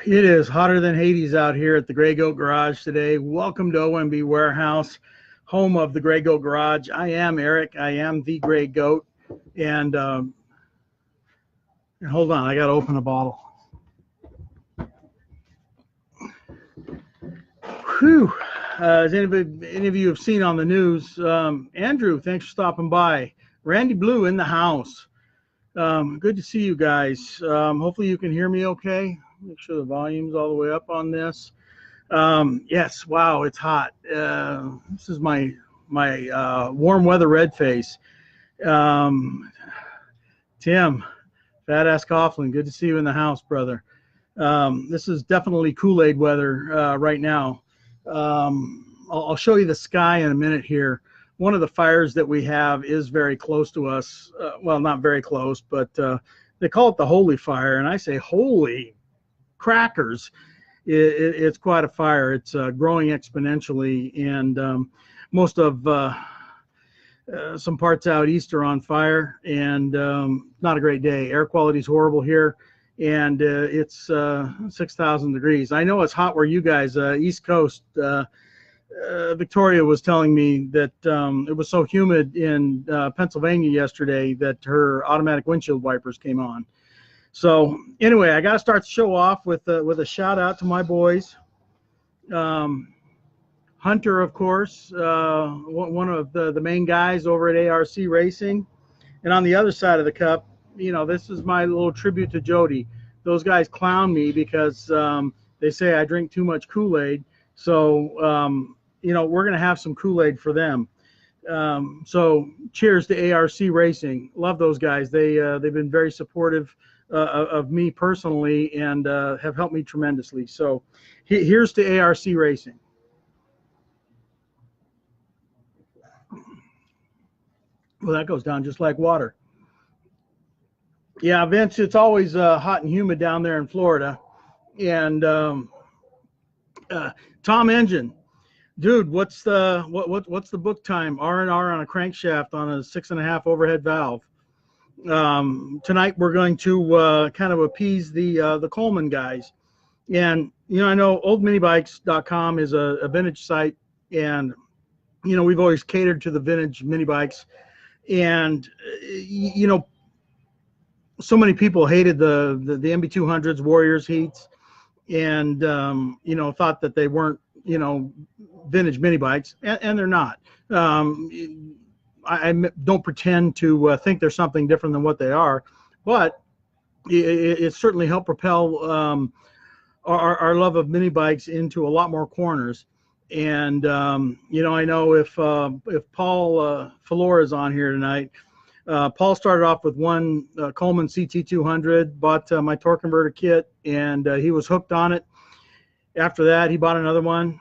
It is hotter than Hades out here at the Gray Goat Garage today. Welcome to OMB Warehouse, home of the Gray Goat Garage. I am Eric. I am the Gray Goat. And hold on, I got to open a bottle. Whew. As any of you have seen on the news, Andrew, thanks for stopping by. Randy Blue in the house. Good to see you guys. Hopefully you can hear me okay. Make sure the volume's all the way up on this. Yes, wow, it's hot. This is my warm weather red face. Tim, Fat Ass Coughlin, good to see you in the house, brother. This is definitely Kool-Aid weather right now. I'll show you the sky in a minute here. One of the fires that we have is very close to us. Well, not very close, but they call it the Holy Fire, and I say holy crackers. It's quite a fire. It's growing exponentially, and most of some parts out east are on fire, and not a great day. Air quality is horrible here, and it's 6,000 degrees. I know it's hot where you guys, East Coast. Victoria was telling me that it was so humid in Pennsylvania yesterday that her automatic windshield wipers came on. So anyway, I got to start the show off with a shout out to my boys. Hunter, of course, one of the main guys over at ARC Racing. And on the other side of the cup, you know, this is my little tribute to Jody. Those guys clown me because they say I drink too much Kool-Aid. So, you know, we're going to have some Kool-Aid for them. So cheers to ARC Racing. Love those guys. They've been very supportive of me personally and have helped me tremendously. So here's to ARC Racing. Well, that goes down just like water. Yeah, Vince, it's always hot and humid down there in Florida. And Tom Engine, dude, what's the book time? R&R on a crankshaft on a 6.5 overhead valve. Tonight we're going to kind of appease the Coleman guys. And you know, I know oldminibikes.com is a vintage site, and you know, we've always catered to the vintage mini bikes. And you know, so many people hated the MB200s, Warriors heats, and you know, thought that they weren't, you know, vintage mini bikes, and they're not. I don't pretend to think there's something different than what they are, but it certainly helped propel our love of mini bikes into a lot more corners. And you know, I know if Paul Falor is on here tonight, Paul started off with one Coleman CT200, bought my torque converter kit, and he was hooked on it. After that, he bought another one,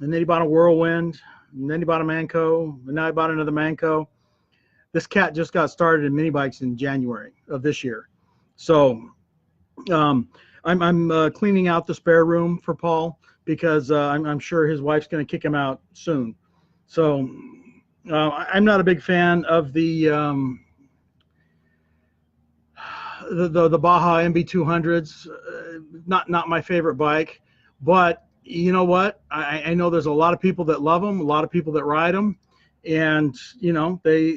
and then he bought a Whirlwind, and then he bought a Manco, and now he bought another Manco. This cat just got started in mini bikes in January of this year. So I'm cleaning out the spare room for Paul because I'm sure his wife's going to kick him out soon. So I'm not a big fan of the Baja MB200s. Not my favorite bike, but you know what? I know there's a lot of people that love them, a lot of people that ride them, and you know, they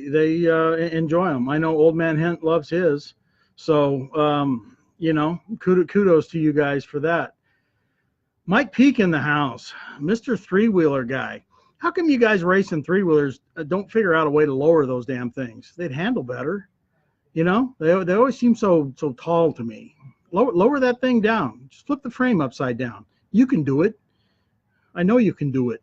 enjoy them. I know Old Man Hint loves his, so you know, kudos to you guys for that. Mike Peak in the house, Mr. Three-wheeler guy. How come you guys racing three-wheelers don't figure out a way to lower those damn things? They'd handle better. You know, they always seem so tall to me. Lower that thing down. Just flip the frame upside down. You can do it. I know you can do it.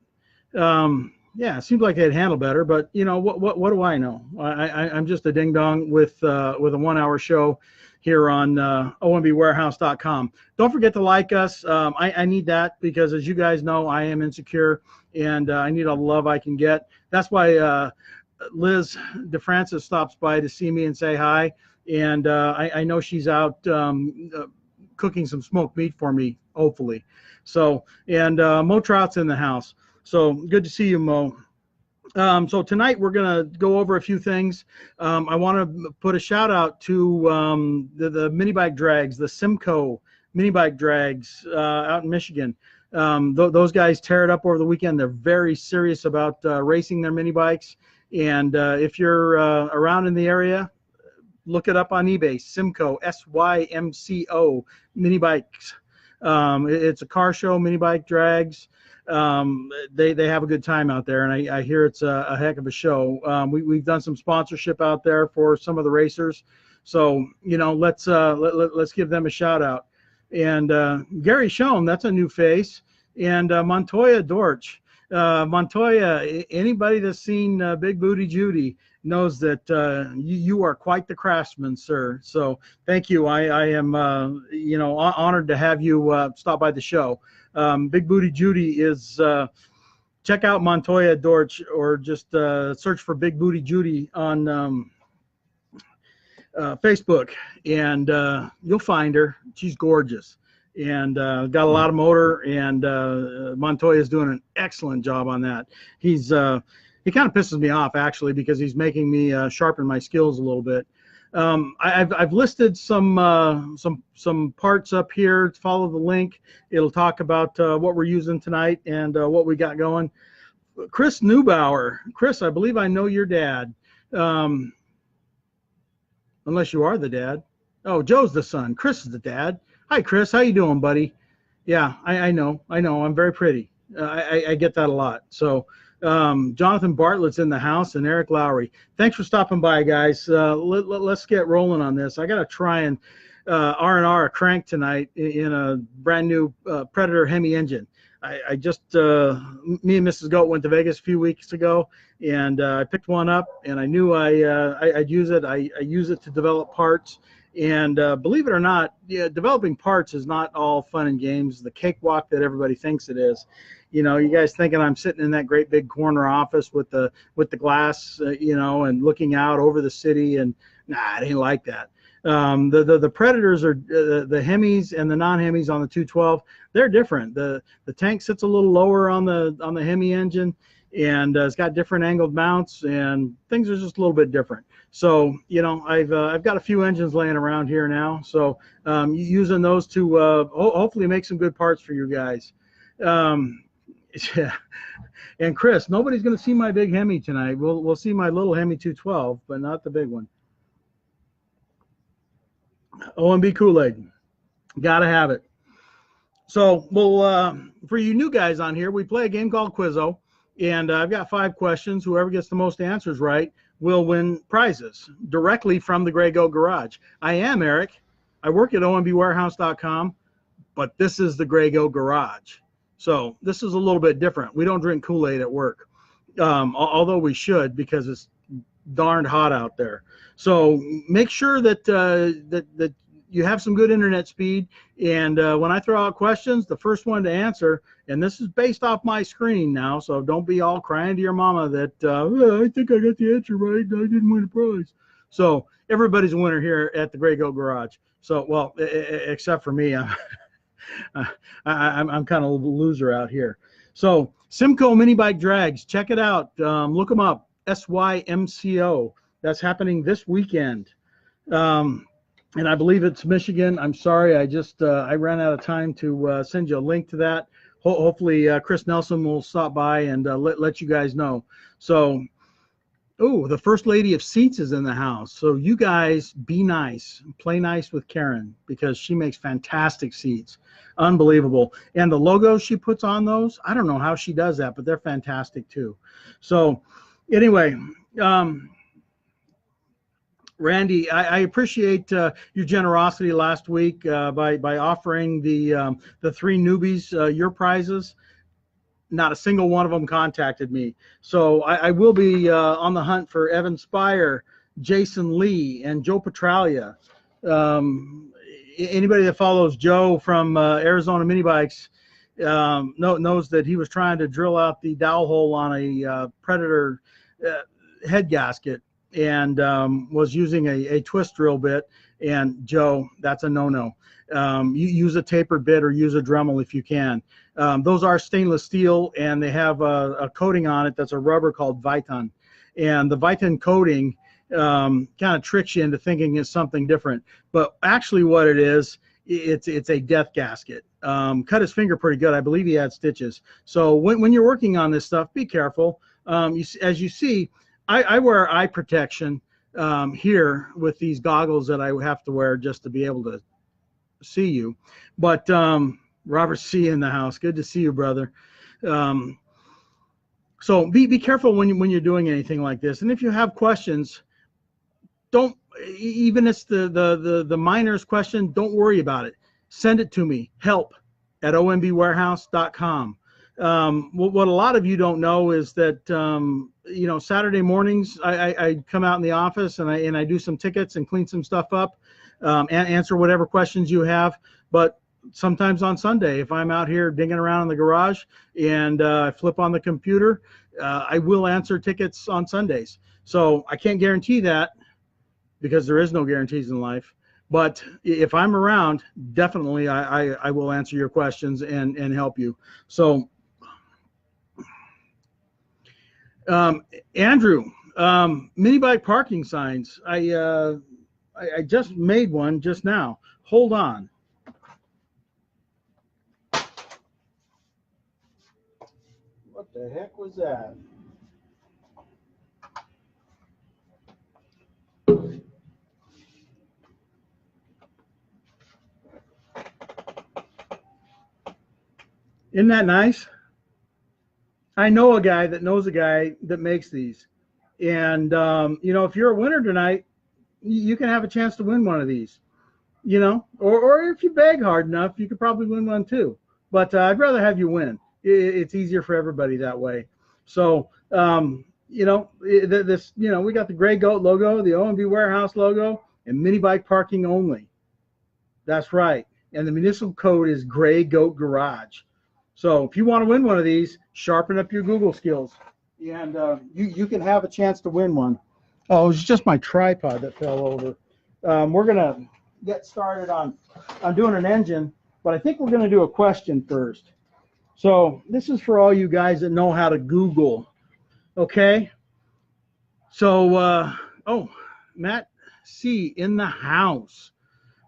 Yeah, it seems like they'd handle better, but you know, what do I know? I'm just a ding dong with a 1-hour show here on OMBWarehouse.com. Don't forget to like us. I need that because, as you guys know, I am insecure, and I need all the love I can get. That's why Liz DeFrancis stops by to see me and say hi, and I know she's out cooking some smoked meat for me, hopefully. So, and Mo Trout's in the house. So good to see you, Mo. So tonight we're going to go over a few things. I want to put a shout out to the mini bike drags, the Simcoe mini bike drags out in Michigan. Those guys tear it up over the weekend. They're very serious about racing their mini bikes. And if you're around in the area, look it up on eBay. Symco, SYMCO, mini bikes. It's a car show, mini bike drags. They have a good time out there, and I hear it's a heck of a show. We've done some sponsorship out there for some of the racers, so let's give them a shout out. And Gary Schoen, that's a new face, and Montoya Dortch. Montoya, anybody that's seen Big Booty Judy knows that you are quite the craftsman, sir. So thank you. I am honored to have you stop by the show. Big Booty Judy is check out Montoya Dortch, or just search for Big Booty Judy on Facebook, and you'll find her. She's gorgeous, and got a lot of motor, and Montoya is doing an excellent job on that. He kind of pisses me off, actually, because he's making me sharpen my skills a little bit. I've listed some parts up here. Follow the link. It'll talk about what we're using tonight and what we got going. Chris Neubauer. Chris, I believe I know your dad. Unless you are the dad. Oh, Joe's the son. Chris is the dad. Hi, Chris. How you doing, buddy? Yeah, I know. I'm very pretty. I get that a lot. So Jonathan Bartlett's in the house, and Eric Lowry. Thanks for stopping by, guys. Let's get rolling on this. I got to try and R&R a crank tonight in a brand new Predator Hemi engine. I just, me and Mrs. Goat went to Vegas a few weeks ago, and I picked one up, and I knew I'd use it. I use it to develop parts. And believe it or not, developing parts is not all fun and games, the cakewalk that everybody thinks it is. You guys thinking I'm sitting in that great big corner office with the glass, and looking out over the city, and nah, it ain't like that. The Predators are the Hemis and the non-Hemis on the 212. They're different. The tank sits a little lower on the Hemi engine, and it's got different angled mounts, and things are just a little bit different. So I've got a few engines laying around here now, so using those to hopefully make some good parts for you guys. Yeah. And Chris, nobody's going to see my big Hemi tonight. We'll see my little Hemi 212, but not the big one. OMB Kool-Aid, gotta have it. So for you new guys on here, we play a game called Quizzo, and I've got 5 questions. Whoever gets the most answers right will win prizes directly from the Gray Goat Garage. I am Eric. I work at OMBWarehouse.com, but this is the Gray Goat Garage. So this is a little bit different. We don't drink Kool-Aid at work, although we should, because it's darned hot out there. So make sure that that you have some good internet speed. And when I throw out questions, the first one to answer, and this is based off my screen now, so don't be all crying to your mama that I think I got the answer right and I didn't win a prize. So everybody's a winner here at the Gray Goat Garage. So, well, except for me. I'm kind of a loser out here. So Symco mini bike drags, check it out. Look them up. SYMCO. That's happening this weekend. And I believe it's Michigan. I'm sorry, I ran out of time to send you a link to that. Hopefully Chris Nelson will stop by and let you guys know. So, the First Lady of Seats is in the house. So you guys be nice, play nice with Karen, because she makes fantastic seats. Unbelievable. And the logos she puts on those, I don't know how she does that, but they're fantastic too. So anyway, Randy, I appreciate your generosity last week by offering the 3 newbies your prizes. Not a single one of them contacted me. So I will be on the hunt for Evan Spire, Jason Lee, and Joe Petralia. Anybody that follows Joe from Arizona Minibikes knows that he was trying to drill out the dowel hole on a Predator head gasket, and was using a twist drill bit. And Joe, that's a no-no. You use a tapered bit or use a Dremel if you can. Those are stainless steel, and they have a coating on it that's a rubber called Viton. And the Viton coating kind of tricks you into thinking it's something different. But actually what it is it's a death gasket. Cut his finger pretty good. I believe he had stitches. So when you're working on this stuff, be careful. As you see, I wear eye protection here with these goggles that I have to wear just to be able to see you. But Robert C. in the house. Good to see you, brother. So be careful when you're doing anything like this. And if you have questions, don't, even if it's the minor's question, don't worry about it. Send it to me, help@ombwarehouse.com. What a lot of you don't know is that, you know, Saturday mornings, I come out in the office and I do some tickets and clean some stuff up, and answer whatever questions you have. But sometimes on Sunday, if I'm out here digging around in the garage and I flip on the computer, I will answer tickets on Sundays. So I can't guarantee that, because there is no guarantees in life. But if I'm around, definitely I will answer your questions and help you. So Andrew, Minibike parking signs. I just made one just now. Hold on. What the heck was that? Isn't that nice? I know a guy that knows a guy that makes these. And, you know, if you're a winner tonight, you can have a chance to win one of these, you know, or if you beg hard enough, you could probably win one too. But I'd rather have you win. It's easier for everybody that way. So, you know, this, you know, we got the Gray Goat logo, the OMB Warehouse logo, and Minibike parking only. That's right. And the municipal code is Gray Goat Garage. So if you want to win one of these, sharpen up your Google skills, and you can have a chance to win one. Oh, it was just my tripod that fell over. We're going to get started on doing an engine, but I think we're going to do a question first. So this is for all you guys that know how to Google, okay? So, oh, Matt C. in the house.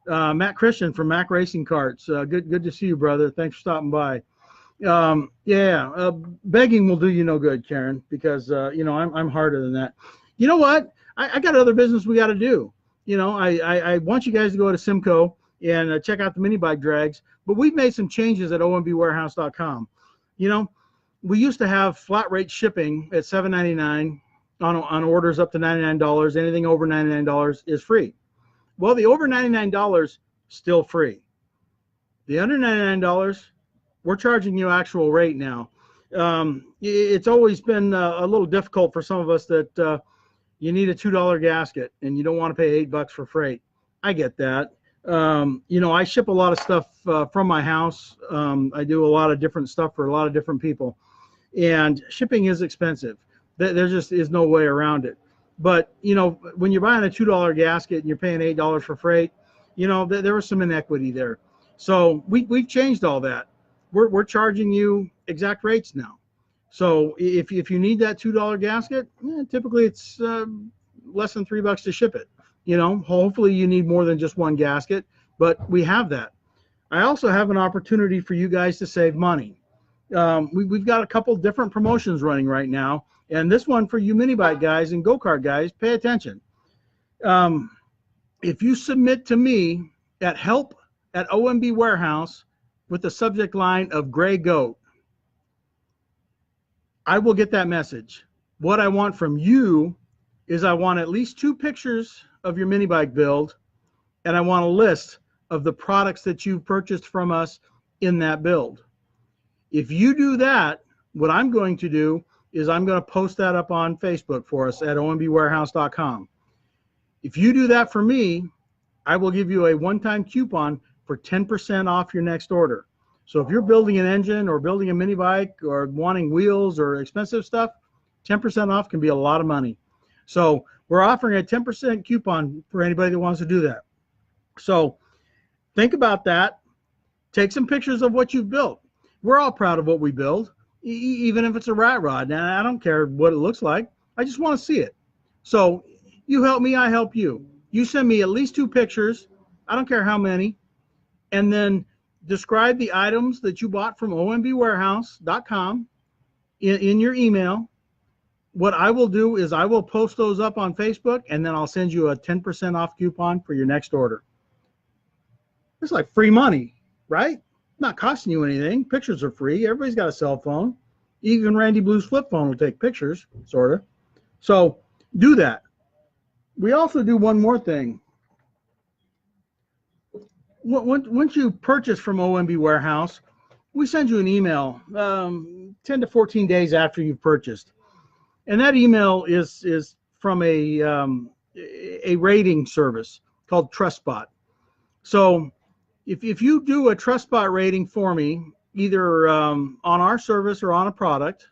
Matt Christian from Mac Racing Carts. Good to see you, brother. Thanks for stopping by. Begging will do you no good, Karen, because you know, I'm harder than that. You know what? I got other business we got to do. You know, I want you guys to go to Simco and check out the mini bike drags, but we've made some changes at ombwarehouse.com. You know, we used to have flat rate shipping at $7.99 on orders up to $99. Anything over $99 is free. Well, the over $99 still free. The under $99, we're charging you actual rate now. It's always been a little difficult for some of us that you need a $2 gasket and you don't want to pay $8 for freight. I get that. You know, I ship a lot of stuff from my house. I do a lot of different stuff for a lot of different people, and shipping is expensive. There just is no way around it. But, you know, when you're buying a $2 gasket and you're paying $8 for freight, you know, there was some inequity there. So we've changed all that. We're charging you exact rates now. So if you need that $2 gasket, typically it's less than $3 to ship it. You know, hopefully you need more than just one gasket, but we have that. I also have an opportunity for you guys to save money. We've got a couple different promotions running right now, and this one for you mini bike guys and go-kart guys, pay attention. If you submit to me at help@OMB Warehouse with the subject line of Gray Goat, I will get that message. What I want from you is I want at least 2 pictures of your mini bike build, and I want a list of the products that you've purchased from us in that build. If you do that, what I'm going to do is I'm going to post that up on Facebook for us at ombwarehouse.com. If you do that for me, I will give you a one-time coupon for 10% off your next order. So if you're building an engine or building a mini bike or wanting wheels or expensive stuff, 10% off can be a lot of money. So we're offering a 10% coupon for anybody that wants to do that. So think about that. Take some pictures of what you've built. We're all proud of what we build, even if it's a rat rod. And I don't care what it looks like. I just want to see it. So you help me, I help you. You send me at least 2 pictures. I don't care how many. and then describe the items that you bought from ombwarehouse.com in your email. What I will do is I will post those up on Facebook, and then I'll send you a 10% off coupon for your next order. It's like free money, right? Not costing you anything. Pictures are free. Everybody's got a cell phone. Even Randy Blue's flip phone will take pictures, sort of. So do that. We also do one more thing. Once you purchase from OMB Warehouse, we send you an email 10 to 14 days after you've purchased. And that email is from a rating service called TrustSpot. So if you do a TrustSpot rating for me, either on our service or on a product,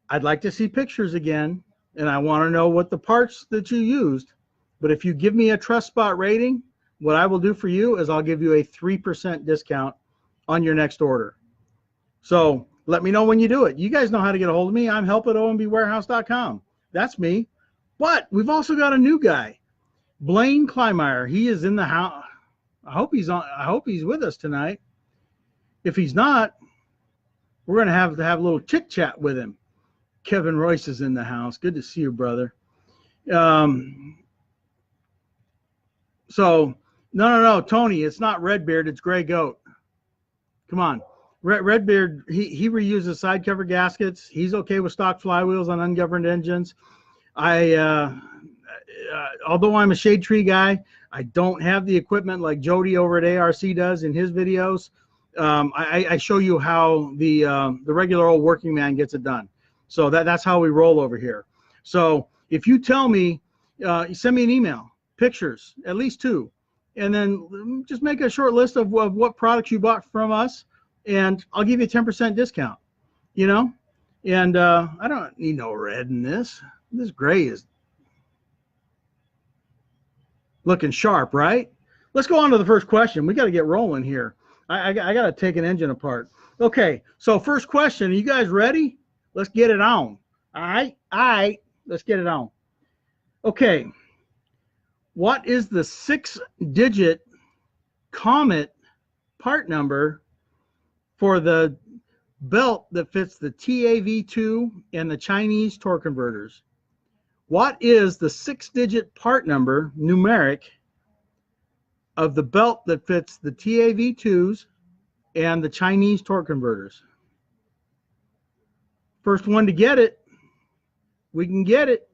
I'd like to see pictures again, and I want to know what the parts that you used. But if you give me a TrustSpot rating, what I will do for you is I'll give you a 3% discount on your next order. So let me know when you do it. You guys know how to get a hold of me. I'm help@ombwarehouse.com. That's me. But we've also got a new guy, Blaine Kleinmeyer. He is in the house. I hope he's with us tonight. If he's not, we're going to have a little chit chat with him. Kevin Royce is in the house. Good to see you, brother. So no, Tony, it's not Redbeard, it's Gray Goat. Come on. Redbeard, he reuses side cover gaskets. He's okay with stock flywheels on ungoverned engines. Although I'm a shade tree guy, I don't have the equipment like Jody over at ARC does in his videos. I show you how the regular old working man gets it done. So that's how we roll over here. So if you tell me, you send me an email, pictures, at least 2, and then just make a short list of what products you bought from us, and I'll give you a 10% discount, you know? And I don't need no red in this. This gray is looking sharp, right? Let's go on to the first question. We got to get rolling here. I got to take an engine apart. Okay, so first question. Are you guys ready? Let's get it on. All right. Let's get it on. Okay. What is the 6-digit Comet part number for the belt that fits the TAV2 and the Chinese torque converters? What is the 6-digit part number, numeric, of the belt that fits the TAV2s and the Chinese torque converters? First one to get it, we can get it.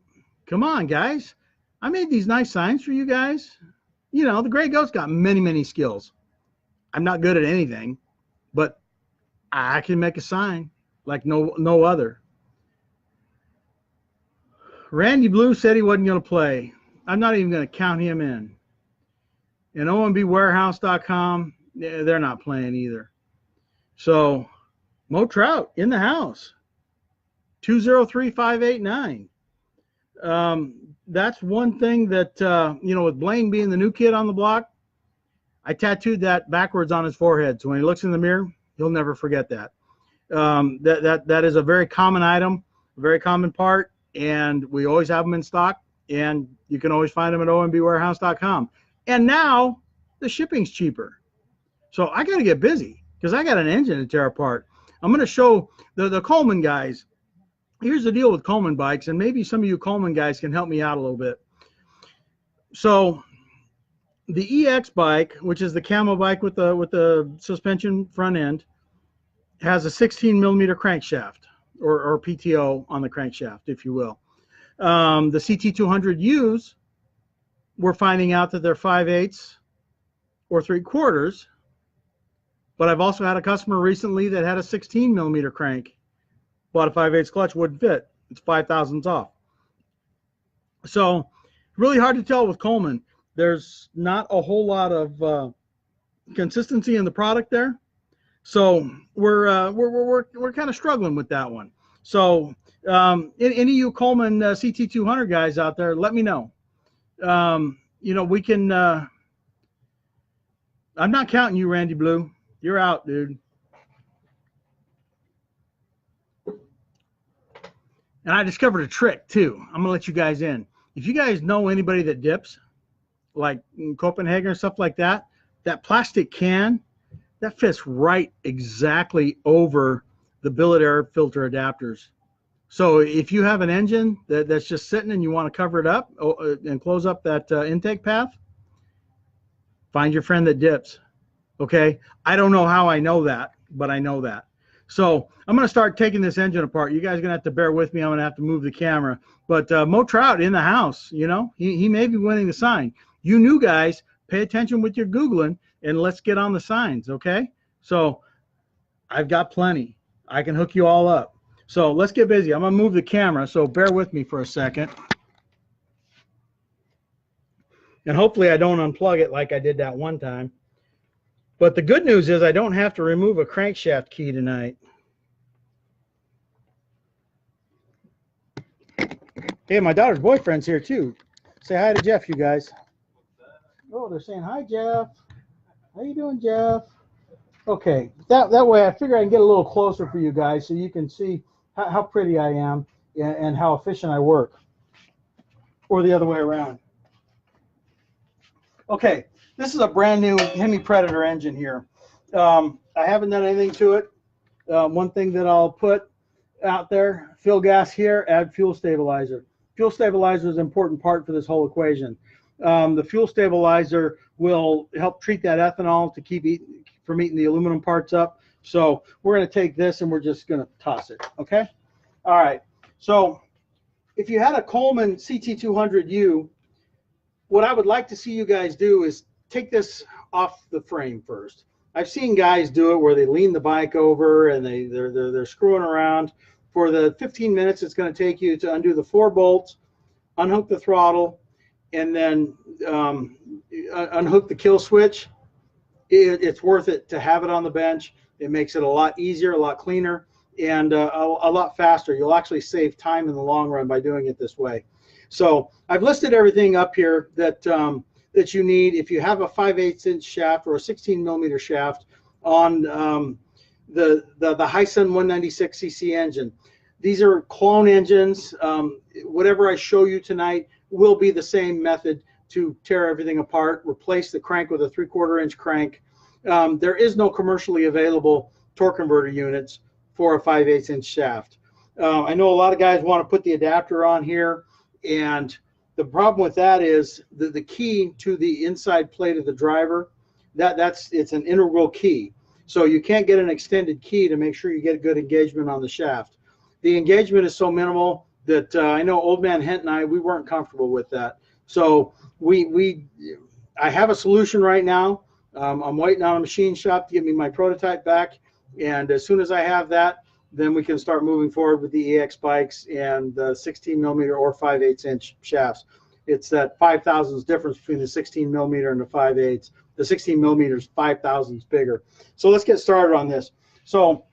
Come on, guys. I made these nice signs for you guys. You know, the Gray Goat's got many, many skills. I'm not good at anything, but I can make a sign like no other. Randy Blue said he wasn't going to play. I'm not even going to count him in. And OMBwarehouse.com, they're not playing either. So, Mo Trout in the house. 203589. That's one thing that, you know, with Blaine being the new kid on the block, I tattooed that backwards on his forehead. So when he looks in the mirror, he'll never forget that. That is a very common item, a very common part, and we always have them in stock, and you can always find them at ombwarehouse.com. And now the shipping's cheaper. So I got to get busy because I got an engine to tear apart. I'm going to show the Coleman guys. Here's the deal with Coleman bikes, and maybe some of you Coleman guys can help me out a little bit. So the EX bike, which is the camo bike with the suspension front end, has a 16mm crankshaft, or PTO on the crankshaft, if you will. The CT200Us, we're finding out that they're 5/8 or 3/4, but I've also had a customer recently that had a 16mm crank. Bought a 5/8 clutch, wouldn't fit. It's 5 thousandths off. So really hard to tell with Coleman. There's not a whole lot of consistency in the product there. So we're kind of struggling with that one. So any of you Coleman CT200 guys out there, let me know. You know, we can. I'm not counting you, Randy Blue. You're out, dude. And I discovered a trick too. I'm gonna let you guys in. If you guys know anybody that dips, like in Copenhagen or stuff like that, that plastic can, that fits right exactly over the billet air filter adapters. So if you have an engine that's just sitting and you want to cover it up and close up that intake path, find your friend that dips. Okay, I don't know how I know that, but I know that. So I'm going to start taking this engine apart. You guys are going to have to bear with me. I'm going to have to move the camera. But Mo Trout in the house, you know, he may be winning the sign. You new guys, pay attention with your Googling, and let's get on the signs, okay? So I've got plenty. I can hook you all up. So let's get busy. I'm going to move the camera, so bear with me for a second. And hopefully I don't unplug it like I did that one time. But the good news is I don't have to remove a crankshaft key tonight. Hey, my daughter's boyfriend's here too. Say hi to Jeff, you guys. Oh, they're saying hi, Jeff. How you doing, Jeff? Okay, that way I figure I can get a little closer for you guys so you can see how pretty I am and how efficient I work. Or the other way around. Okay. This is a brand new Hemi Predator engine here. I haven't done anything to it. One thing that I'll put out there, fill gas here, add fuel stabilizer. Fuel stabilizer is an important part for this whole equation. The fuel stabilizer will help treat that ethanol to keep from eating the aluminum parts up. So we're going to take this and we're just going to toss it, okay? All right. So if you had a Coleman CT200U, what I would like to see you guys do is take this off the frame first. I've seen guys do it where they lean the bike over and they're screwing around. For the 15 minutes it's going to take you to undo the 4 bolts, unhook the throttle, and then unhook the kill switch. It's worth it to have it on the bench. It makes it a lot easier, a lot cleaner, and a lot faster. You'll actually save time in the long run by doing it this way. So I've listed everything up here that that you need if you have a 5/8" shaft or a 16mm shaft on the Hyson 196cc engine. These are clone engines. Whatever I show you tonight will be the same method to tear everything apart, replace the crank with a 3/4 inch crank. There is no commercially available torque converter units for a 5/8" shaft. I know a lot of guys want to put the adapter on here, and the problem with that is the key to the inside plate of the driver, it's an integral key. So you can't get an extended key to make sure you get a good engagement on the shaft. The engagement is so minimal that I know Old Man Hent and we weren't comfortable with that. So I have a solution right now. I'm waiting on a machine shop to give me my prototype back, and as soon as I have that, then we can start moving forward with the EX bikes and the 16mm or 5/8" shafts. It's that 5 thousandths difference between the 16mm and the 5/8. The 16mm is 5 thousandths bigger. So let's get started on this. So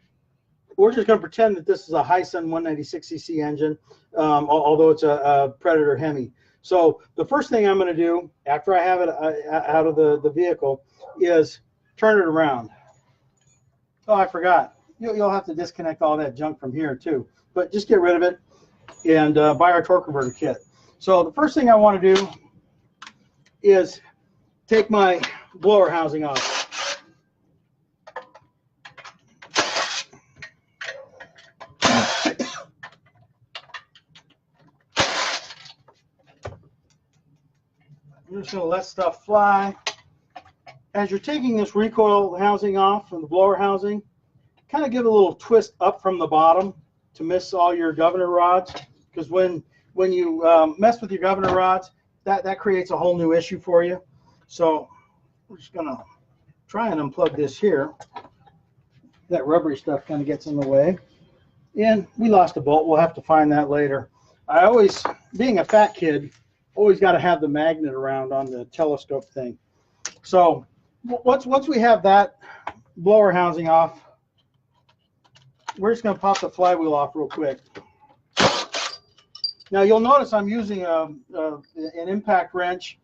we're just going to pretend that this is a Hyson 196cc engine, although it's a Predator Hemi. So the first thing I'm going to do after I have it out of the vehicle is turn it around. Oh, I forgot. You'll have to disconnect all that junk from here too, but just get rid of it and buy our torque converter kit. So the first thing I want to do is take my blower housing off. I'm just going to let stuff fly. As you're taking this recoil housing off from the blower housing, kind of give a little twist up from the bottom to miss all your governor rods, because when you mess with your governor rods, that creates a whole new issue for you. So we're just going to try and unplug this here. That rubbery stuff kind of gets in the way. And we lost a bolt. We'll have to find that later. I always, being a fat kid, always got to have the magnet around on the telescope thing. So once we have that blower housing off, we're just going to pop the flywheel off real quick. Now you'll notice I'm using an impact wrench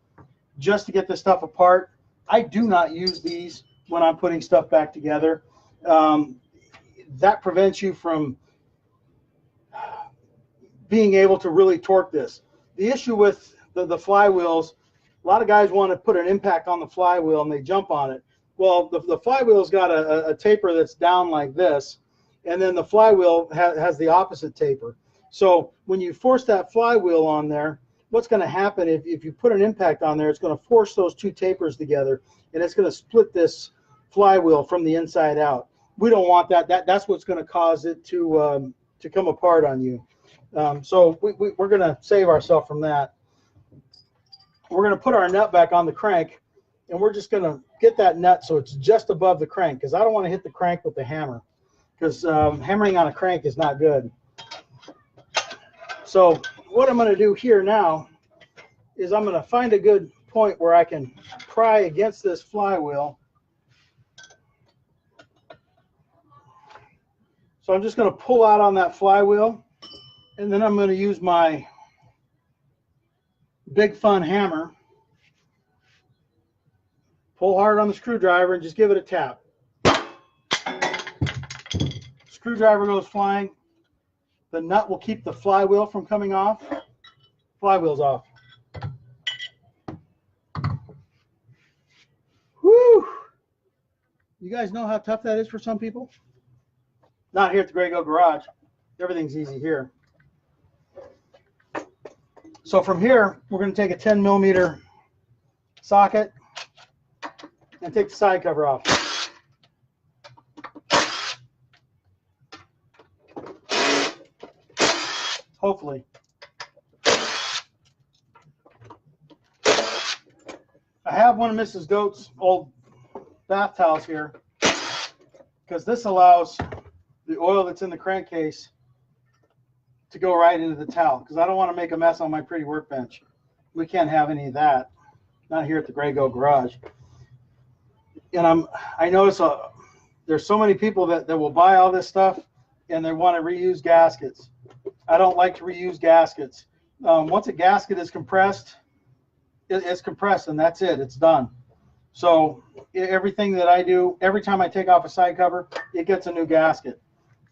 just to get this stuff apart. I do not use these when I'm putting stuff back together. That prevents you from being able to really torque this. The issue with the flywheels A lot of guys want to put an impact on the flywheel and they jump on it. Well, the flywheel's got a taper that's down like this, and then the flywheel has the opposite taper. So when you force that flywheel on there, what's going to happen if you put an impact on there, it's going to force those two tapers together, and it's going to split this flywheel from the inside out. We don't want that. That's what's going to cause it to come apart on you. So we're going to save ourselves from that. We're going to put our nut back on the crank, and we're just going to get that nut so it's just above the crank, because I don't want to hit the crank with the hammer, because hammering on a crank is not good. So what I'm going to do here now is I'm going to find a good point where I can pry against this flywheel. So I'm just going to pull out on that flywheel, and then I'm going to use my Big Fun hammer, pull hard on the screwdriver, and just give it a tap. Screwdriver goes flying. The nut will keep the flywheel from coming off. Flywheel's off. Whew! You guys know how tough that is for some people? Not here at the Grey Goat Garage. Everything's easy here. So from here, we're going to take a 10mm socket and take the side cover off. Hopefully. I have one of Mrs. Goat's old bath towels here, because this allows the oil that's in the crankcase to go right into the towel, because I don't want to make a mess on my pretty workbench. We can't have any of that. Not here at the Grey Goat Garage. And I notice there's so many people that will buy all this stuff and they want to reuse gaskets. I don't like to reuse gaskets. Once a gasket is compressed, it's compressed, and that's it. It's done. So everything that I do, every time I take off a side cover, it gets a new gasket.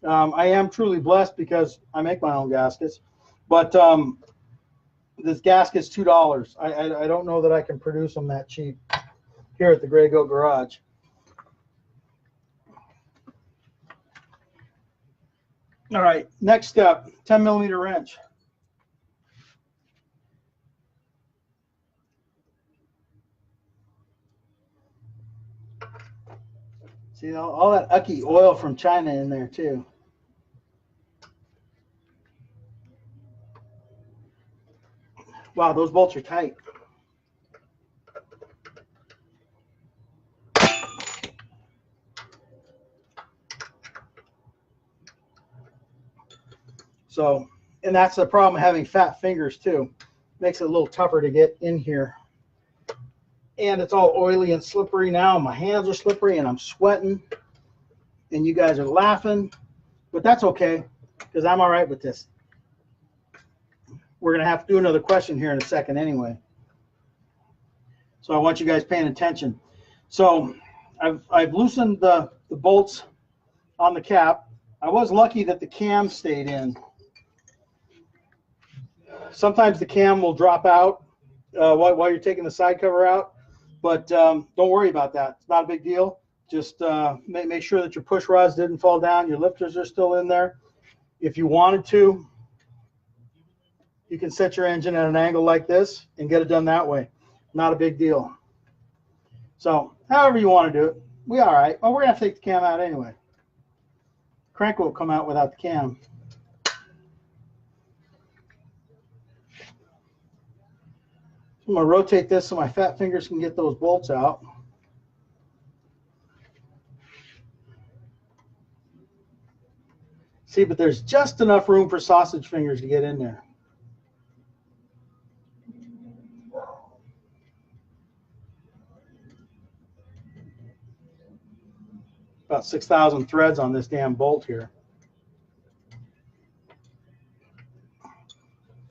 I am truly blessed because I make my own gaskets, but this gasket's $2. I don't know that I can produce them that cheap here at the Grey Goat Garage. All right, next step, 10mm wrench. See all that ucky oil from China in there too. Wow, those bolts are tight. So, and that's the problem having fat fingers too. Makes it a little tougher to get in here. And it's all oily and slippery now. My hands are slippery and I'm sweating. And you guys are laughing. But that's okay, because I'm all right with this. We're going to have to do another question here in a second anyway. So I want you guys paying attention. So I've loosened the bolts on the cap. I was lucky that the cam stayed in. Sometimes the cam will drop out while you're taking the side cover out, but don't worry about that. It's not a big deal. Just make sure that your push rods didn't fall down. Your lifters are still in there. If you wanted to, you can set your engine at an angle like this and get it done that way. Not a big deal. So however you want to do it, we all right. Well, we're going to take the cam out anyway. Crank won't come out without the cam. I'm going to rotate this so my fat fingers can get those bolts out. See, but there's just enough room for sausage fingers to get in there. About 6,000 threads on this damn bolt here.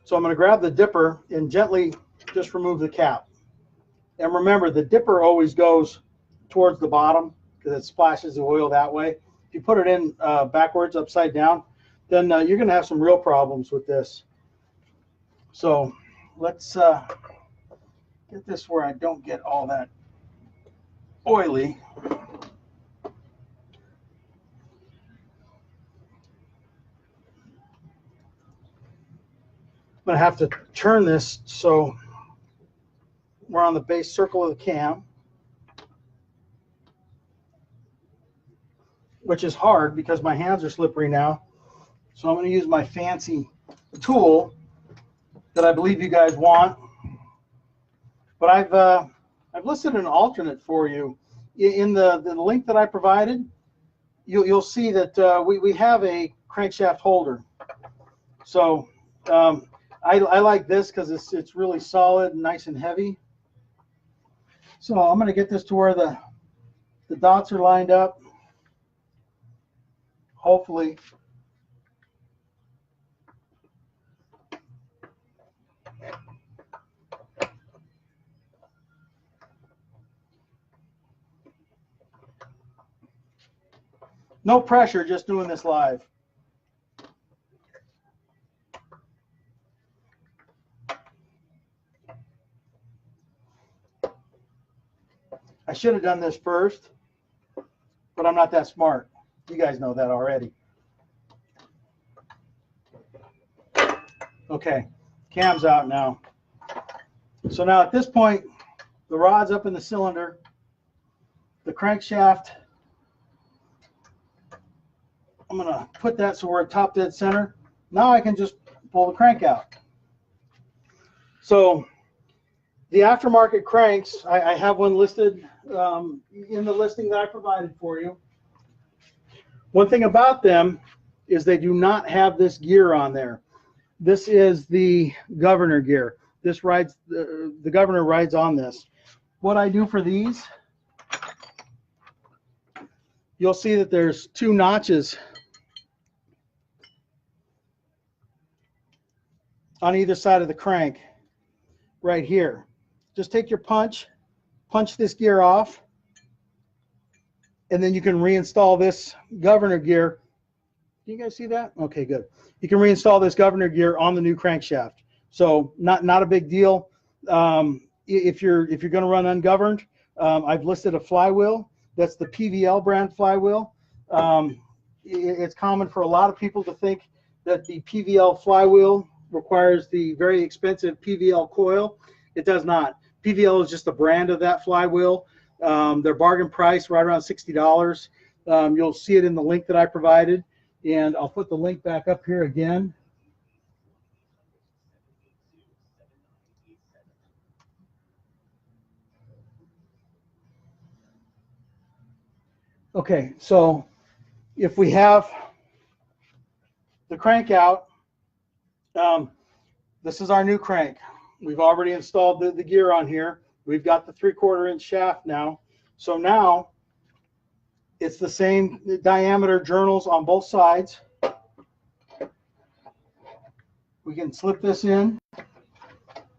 So I'm going to grab the dipper and gently just remove the cap. And remember, the dipper always goes towards the bottom because it splashes the oil that way. If you put it in backwards, upside down, then you're going to have some real problems with this. So let's get this where I don't get all that oily. I'm going to have to turn this so we're on the base circle of the cam, which is hard because my hands are slippery now. So I'm going to use my fancy tool that I believe you guys want. But I've listed an alternate for you in the link that I provided. You'll see that we have a crankshaft holder. So I like this because it's really solid and nice and heavy. So I'm going to get this to where the dots are lined up. Hopefully. No pressure, just doing this live. I should have done this first, but I'm not that smart. You guys know that already. Okay, cam's out now. So now at this point, the rod's up in the cylinder, the crankshaft, I'm going to put that so we're at top dead center. Now I can just pull the crank out. So the aftermarket cranks, I have one listed in the listing that I provided for you. One thing about them is they do not have this gear on there. This is the governor gear. This rides, the governor rides on this. What I do for these, you'll see that there's two notches on either side of the crank right here. Just take your punch this gear off, and then you can reinstall this governor gear. Can you guys see that? Okay, good. You can reinstall this governor gear on the new crankshaft. So not a big deal. If you're going to run ungoverned, I've listed a flywheel. That's the PVL brand flywheel. It's common for a lot of people to think that the PVL flywheel requires the very expensive PVL coil. It does not. PVL is just the brand of that flywheel. Their bargain price right around $60. You'll see it in the link that I provided, and I'll put the link back up here again. Okay, so if we have the crank out, this is our new crank. We've already installed the gear on here. We've got the 3/4 inch shaft now. So now it's the same diameter journals on both sides. We can slip this in.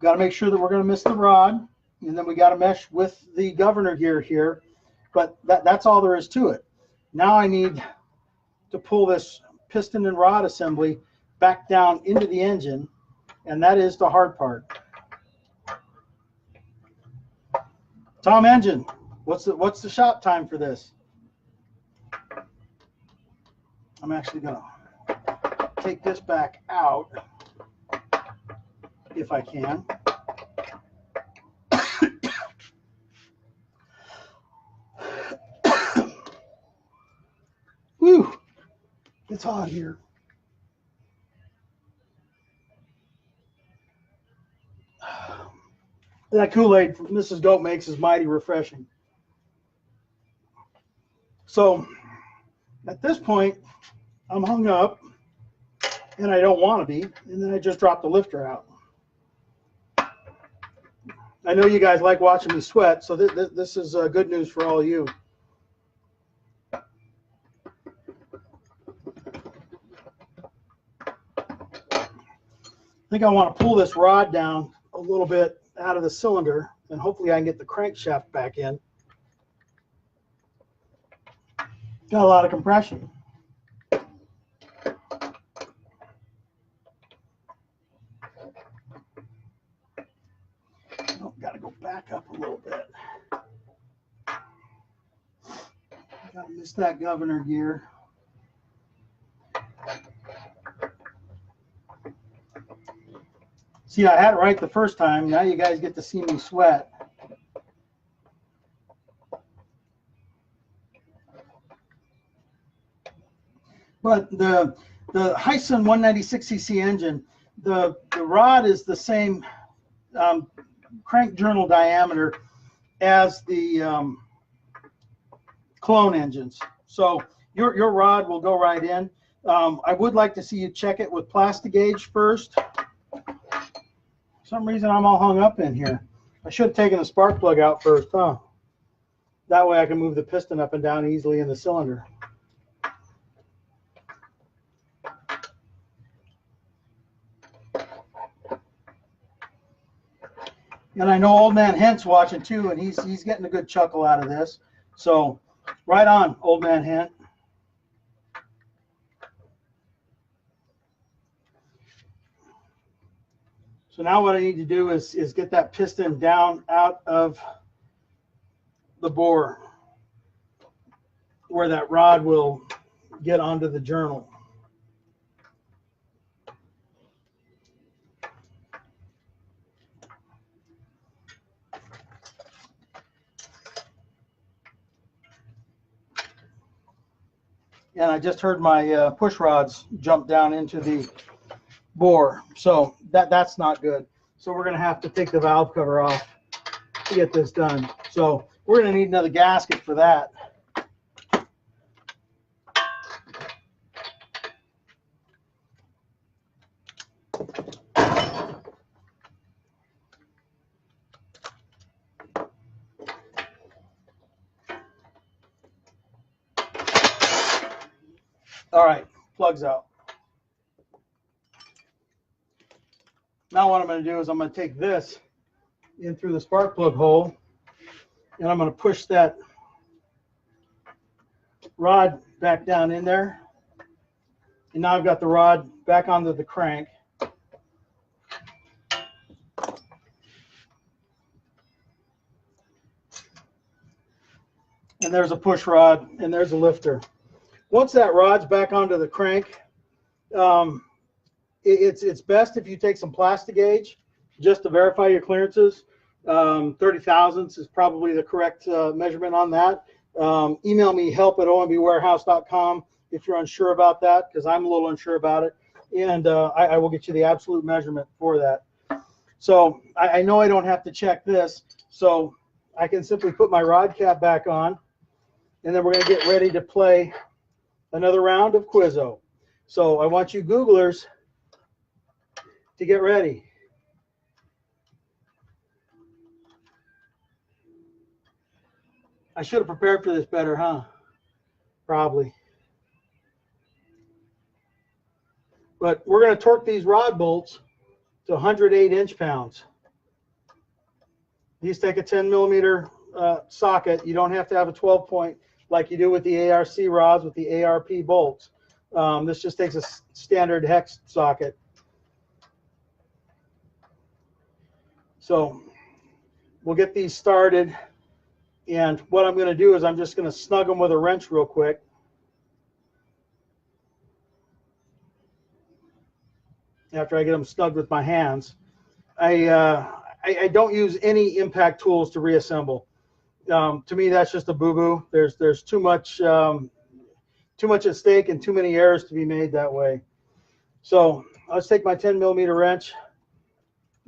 Got to make sure that we're going to miss the rod, and then we got to mesh with the governor gear here. But that's all there is to it. Now I need to pull this piston and rod assembly back down into the engine, and that is the hard part. Tom Engine, what's the shop time for this? I'm actually going to take this back out if I can. Whew, it's hot here. That Kool-Aid Mrs. Goat makes is mighty refreshing. So at this point, I'm hung up, and I don't want to be, and then I just dropped the lifter out. I know you guys like watching me sweat, so this is good news for all of you. I think I want to pull this rod down a little bit out of the cylinder, and hopefully I can get the crankshaft back in. Got a lot of compression. Oh, got to go back. back up a little bit. Got to miss that governor gear. See, I had it right the first time. Now you guys get to see me sweat. But the Hyson 196cc engine, the rod is the same crank journal diameter as the clone engines. So your rod will go right in. I would like to see you check it with plastic gauge first. For some reason I'm all hung up in here. I should have taken the spark plug out first, huh? That way I can move the piston up and down easily in the cylinder. And I know Old Man Hent's watching too, and he's getting a good chuckle out of this. So right on, Old Man Hent. So now what I need to do is get that piston down out of the bore where that rod will get onto the journal. And I just heard my push rods jump down into the bore, so that's not good. So we're going to have to take the valve cover off to get this done. So we're going to need another gasket for that. All right, plugs out. Now what I'm going to do is I'm going to take this in through the spark plug hole, and I'm going to push that rod back down in there. And now I've got the rod back onto the crank. And there's a push rod, and there's a lifter. Once that rod's back onto the crank, it's best if you take some plastic gauge just to verify your clearances. 30 thousandths is probably the correct measurement on that. Email me help@ombwarehouse.com if you're unsure about that, because I'm a little unsure about it, and I will get you the absolute measurement for that. So I know I don't have to check this, so I can simply put my rod cap back on, and then we're going to get ready to play another round of Quizzo. So I want you Googlers to get ready. I should have prepared for this better, huh? Probably. But we're going to torque these rod bolts to 108 inch-pounds. These take a 10 millimeter socket. You don't have to have a 12 point like you do with the ARC rods with the ARP bolts. This just takes a standard hex socket. So we'll get these started, and what I'm going to do is I'm just going to snug them with a wrench real quick. After I get them snugged with my hands, I don't use any impact tools to reassemble. To me, that's just a boo-boo. There's too much at stake and too many errors to be made that way. So let's take my 10 millimeter wrench,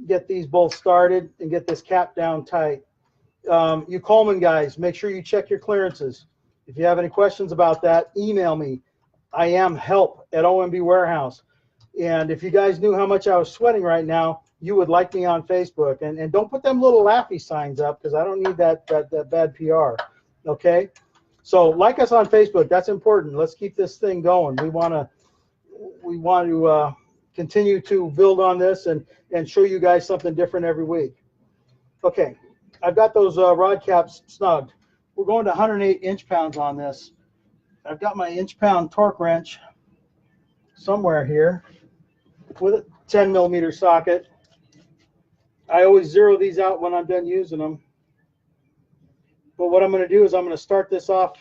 get these bolts started, and get this cap down tight. You Coleman guys, make sure you check your clearances. If you have any questions about that, email me. I am help@OMB Warehouse. And if you guys knew how much I was sweating right now, you would like me on Facebook. And don't put them little laughy signs up, because I don't need that bad PR. Okay? So like us on Facebook. That's important. Let's keep this thing going. We want to continue to build on this and show you guys something different every week. Okay, I've got those rod caps snugged. We're going to 108 inch-pounds on this. I've got my inch-pound torque wrench somewhere here with a 10 millimeter socket. I always zero these out when I'm done using them. But what I'm going to do is I'm going to start this off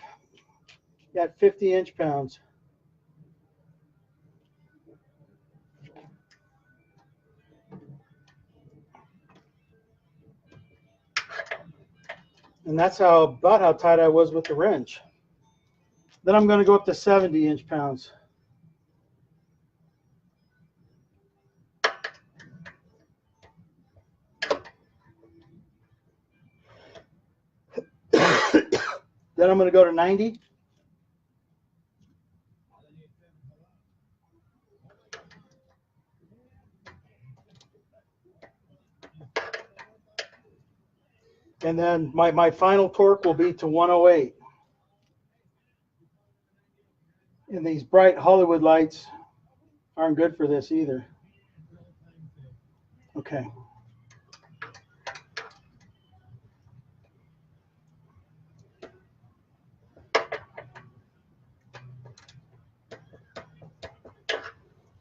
at 50 inch-pounds. And that's about how tight I was with the wrench. Then I'm going to go up to 70 inch-pounds. Then I'm going to go to 90. And then my final torque will be to 108. And these bright Hollywood lights aren't good for this either. Okay.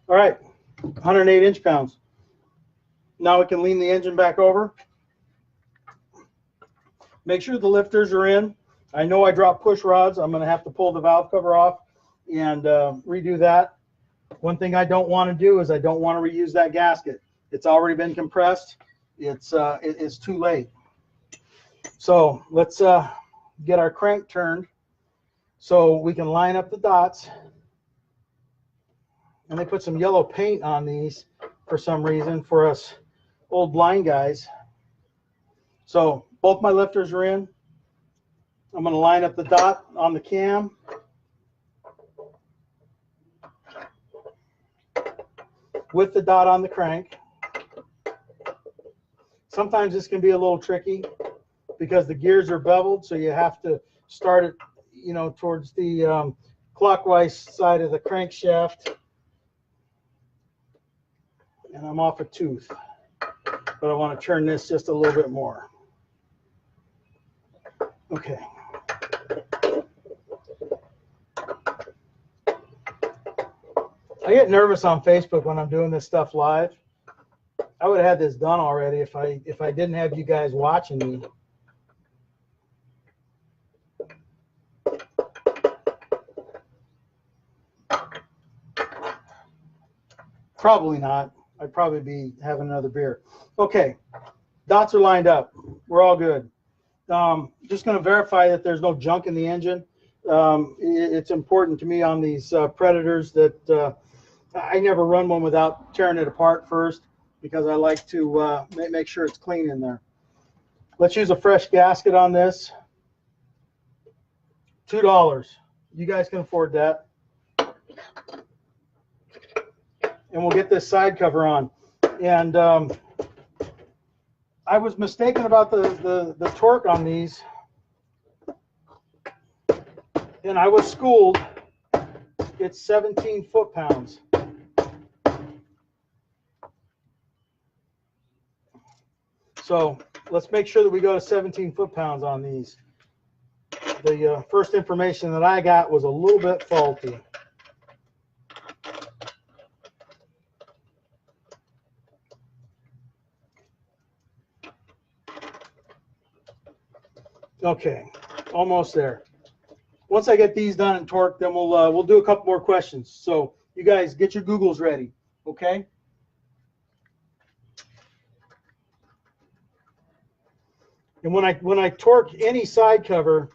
All right, 108 inch-pounds. Now we can lean the engine back over. Make sure the lifters are in. I know I dropped push rods. I'm going to have to pull the valve cover off and redo that. One thing I don't want to do is I don't want to reuse that gasket. It's already been compressed. It's too late. So let's get our crank turned so we can line up the dots. And they put some yellow paint on these for some reason for us old blind guys. So both my lifters are in. I'm going to line up the dot on the cam. With the dot on the crank. Sometimes this can be a little tricky because the gears are beveled, so you have to start it, you know, towards the clockwise side of the crankshaft. And I'm off a tooth, but I want to turn this just a little bit more. Okay. I get nervous on Facebook when I'm doing this stuff live. I would have had this done already if I didn't have you guys watching me. Probably not. I'd probably be having another beer. Okay, dots are lined up. We're all good. Just going to verify that there's no junk in the engine. It's important to me on these Predators that I never run one without tearing it apart first because I like to make sure it's clean in there. Let's use a fresh gasket on this. $2. You guys can afford that. And we'll get this side cover on. And I was mistaken about the torque on these. And I was schooled. It's 17 foot-pounds. So let's make sure that we go to 17 foot-pounds on these. The first information that I got was a little bit faulty. Okay, almost there. Once I get these done and torqued, then we'll do a couple more questions. So you guys get your Googles ready, okay? And when I torque any side cover,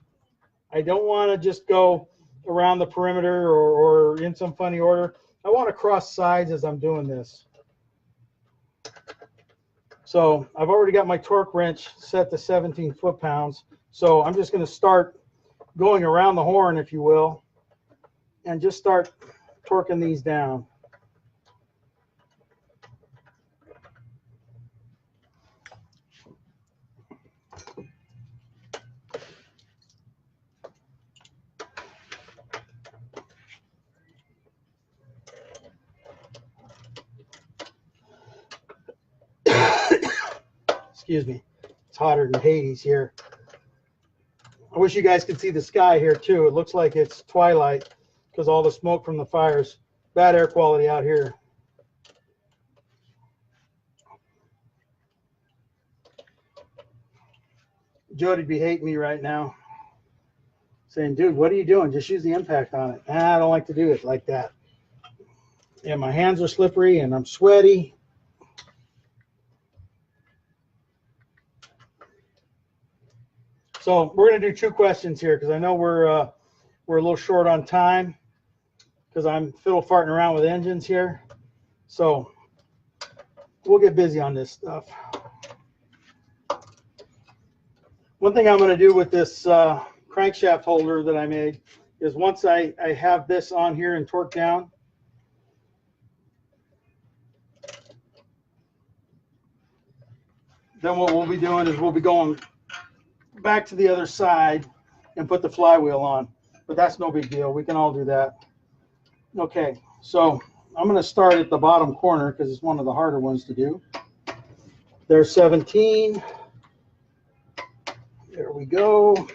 I don't want to just go around the perimeter or in some funny order. I want to cross sides as I'm doing this. So I've already got my torque wrench set to 17 foot-pounds. So I'm just going to start going around the horn, if you will, and just start torquing these down. Excuse me. It's hotter than Hades here. I wish you guys could see the sky here too. It looks like it's twilight because all the smoke from the fires. Bad air quality out here. Jody'd be hating me right now, saying, dude, what are you doing? Just use the impact on it. I don't like to do it like that. Yeah, my hands are slippery and I'm sweaty. So we're going to do 2 questions here because I know we're a little short on time because I'm fiddle farting around with engines here. So we'll get busy on this stuff. One thing I'm going to do with this crankshaft holder that I made is once I have this on here and torqued down, then what we'll be doing is we'll be going back to the other side and put the flywheel on. But that's no big deal. We can all do that. Okay, so I'm going to start at the bottom corner because it's one of the harder ones to do. There's 17. There we go.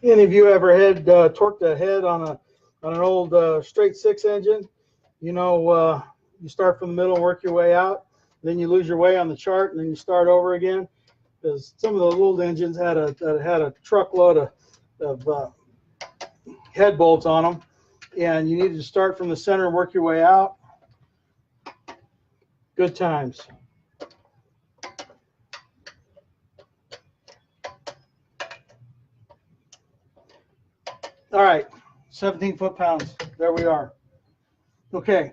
Any of you ever had torqued a head on an old straight 6 engine? You know, you start from the middle and work your way out, then you lose your way on the chart, and then you start over again. Because some of the old engines had a truckload of head bolts on them, and you needed to start from the center and work your way out. Good times. All right, 17 foot-pounds. There we are. Okay,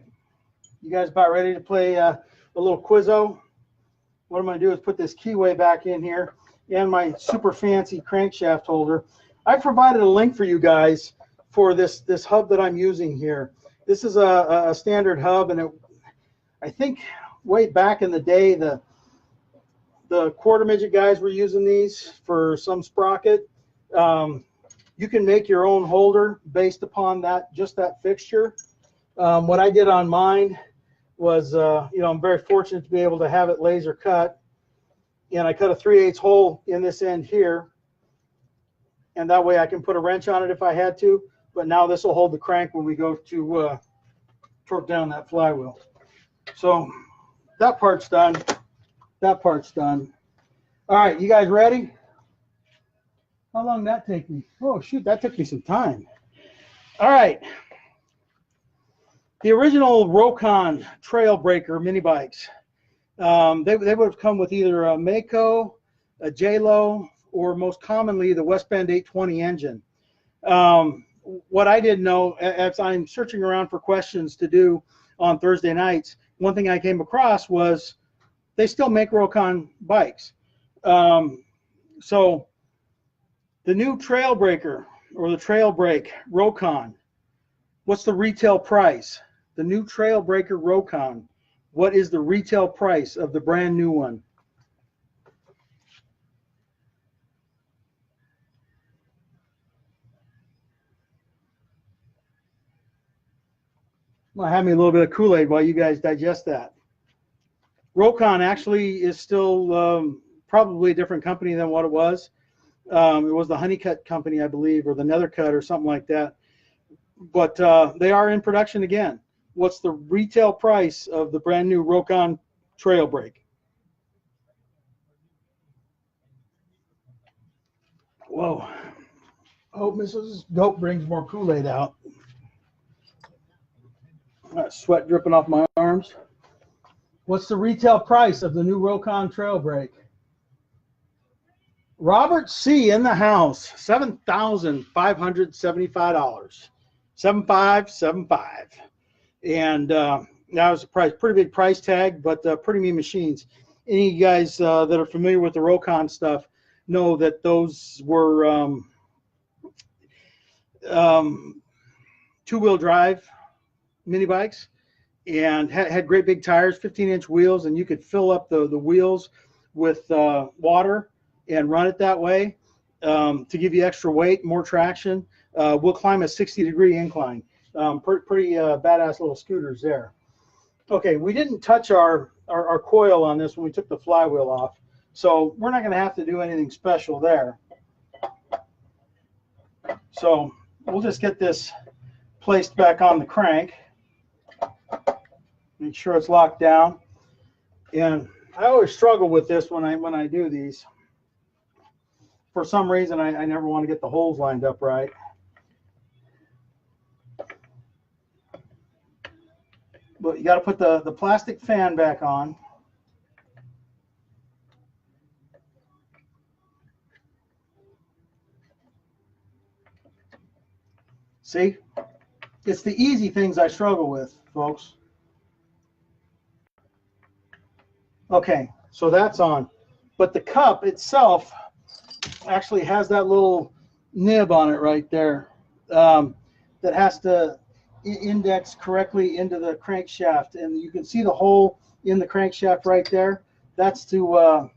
you guys about ready to play a little quizzo? What I'm going to do is put this keyway back in here and my super fancy crankshaft holder. I provided a link for you guys for this hub that I'm using here. This is a standard hub, and I think way back in the day the quarter midget guys were using these for some sprocket. You can make your own holder based upon just that fixture. What I did on mine was, you know, I'm very fortunate to be able to have it laser cut, and I cut a 3/8 hole in this end here, and that way I can put a wrench on it if I had to. But now this will hold the crank when we go to torque down that flywheel. So that part's done. That part's done. All right, you guys ready? How long did that take me? Oh, shoot, that took me some time. All right. The original Rokon Trailbreaker mini bikes, they would have come with either a Mako, a JLo, or most commonly the Westbend 820 engine. What I didn't know, as I'm searching around for questions to do on Thursday nights, one thing I came across was they still make Rokon bikes. So the new Trailbreaker or the Trailbreak Rokon, what's the retail price? The new Trailbreaker Rokon, what is the retail price of the brand new one? Well, have me a little bit of Kool-Aid while you guys digest that. Rokon actually is still probably a different company than what it was. It was the Honeycut company, I believe, or the Nethercut or something like that. But they are in production again. What's the retail price of the brand new Rokon Trailbreak? Whoa. I hope Mrs. Goat brings more Kool-Aid out. Sweat dripping off my arms. What's the retail price of the new Rokon Trailbreak? Robert C. in the house, $7,575. 7575. And that was a pretty big price tag, but pretty mean machines. Any of you guys that are familiar with the Rokon stuff know that those were two-wheel drive mini bikes, and had great big tires, 15-inch wheels, and you could fill up the wheels with water and run it that way to give you extra weight, more traction. We'll climb a 60-degree incline. Pretty badass little scooters there. Okay, we didn't touch our coil on this when we took the flywheel off. So we're not going to have to do anything special there. So we'll just get this placed back on the crank. Make sure it's locked down. And I always struggle with this when I do these. For some reason, I never want to get the holes lined up right. But you got to put the plastic fan back on. See? It's the easy things I struggle with, folks. Okay, so that's on. But the cup itself actually has that little nib on it right there that has to index correctly into the crankshaft. And you can see the hole in the crankshaft right there. That's to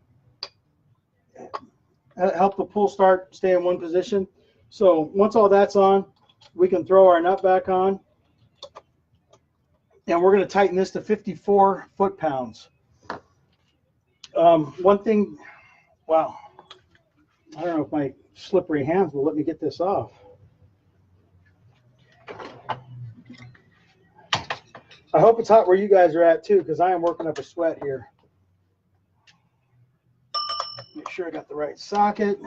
help the pull start stay in one position. So once all that's on, we can throw our nut back on. And we're going to tighten this to 54 foot-pounds. One thing, wow, I don't know if my slippery hands will let me get this off. I hope it's hot where you guys are at too, because I am working up a sweat here. Make sure I got the right socket.